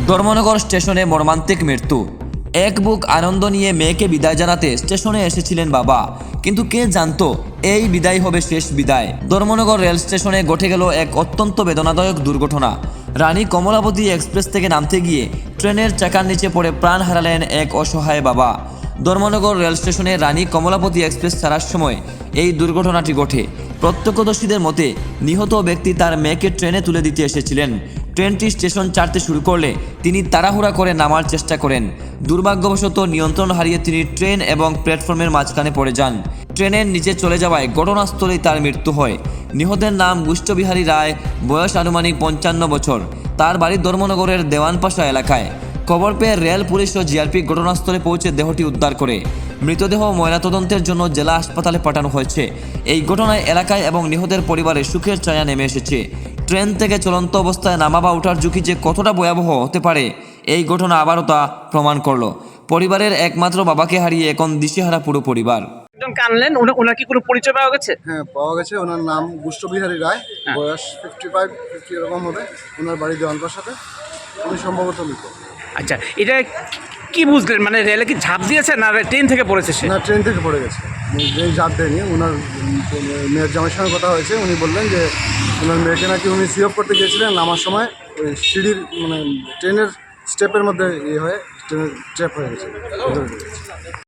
ধর্মনগর স্টেশনে মর্মান্তিক মৃত্যু। এক বুক আনন্দ নিয়ে মেয়েকে বিদায় জানাতে স্টেশনে এসেছিলেন বাবা, কিন্তু কে জানতো এই বিদায় হবে শেষ বিদায়। ধর্মনগর রেল স্টেশনে ঘটে গেল এক অত্যন্ত বেদনাদায়ক দুর্ঘটনা। রানী কমলাবতী এক্সপ্রেস থেকে নামতে গিয়ে ট্রেনের চাকার নিচে পড়ে প্রাণ হারালেন এক অসহায় বাবা। ধর্মনগর রেল স্টেশনে রানী কমলাপতি এক্সপ্রেস ছাড়ার সময় এই দুর্ঘটনাটি ঘটে। প্রত্যক্ষদর্শীদের মতে নিহত ব্যক্তি তার মেয়েকে ট্রেনে তুলে দিতে এসেছিলেন। ট্রেনটি স্টেশন ছাড়তে শুরু করলে তিনি তাড়াহুড়া করে নামার চেষ্টা করেন। দুর্ভাগ্যবশত নিয়ন্ত্রণ হারিয়ে তিনি ট্রেন এবং প্ল্যাটফর্মের মাঝখানে পড়ে যান। ট্রেনের নিচে চলে যাওয়ায় ঘটনাস্থলেই তার মৃত্যু হয়। নিহতের নাম গুষ্ঠবিহারী রায়, বয়স আনুমানিক 55 বছর। তার বাড়ি ধর্মনগরের দেওয়ানপাশা এলাকায়। খবর পেয়ে রেল পুলিশ ও জিআরপি ঘটনাস্থলে পৌঁছে দেহটি উদ্ধার করে মৃতদেহ ময়নাতদন্তের জন্য জেলা হাসপাতালে পাঠানো হয়েছে। এই ঘটনায় এলাকায় এবং নিহতের পরিবারে সুখের ছায়া নেমে এসেছে। ট্রেন থেকে চলন্ত অবস্থায় নামা বা ওঠার ঝুঁকি যে কতটা ভয়াবহ হতে পারে এই ঘটনা আবারও তা প্রমাণ করলো। পরিবারের একমাত্র বাবাকে হারিয়ে এখন দিশেহারা পুরো পরিবার। একজন কানলেন, ওনার কি কোনো পরিচয় পাওয়া গেছে? হ্যাঁ, পাওয়া গেছে। ওনার নাম গুষ্ঠবিহারী রায়, বয়স 55-50 এরকম হবে। ওনার বাড়ি দেওয়ানপাশাতে। উনি সম্ভবত মৃত। আচ্ছা, এটা কি বুঝলেন? মানে রেলে কি ঝাঁপ দিয়েছে না ট্রেন থেকে পড়েছে সে? না, ট্রেন থেকে পড়ে গেছে। যেই জাত দেয়নি, ওনার মেয়ের জামাইয়ের সঙ্গে কথা হয়েছে। উনি বললেন যে ওনার মেয়েকে নাকি উনি সিওপ করতে গিয়েছিলেন, নামার সময় ওই সিঁড়ির ট্রেনের স্টেপের মধ্যে হয়ে ট্রেনের ট্র্যাপ হয়ে গেছে।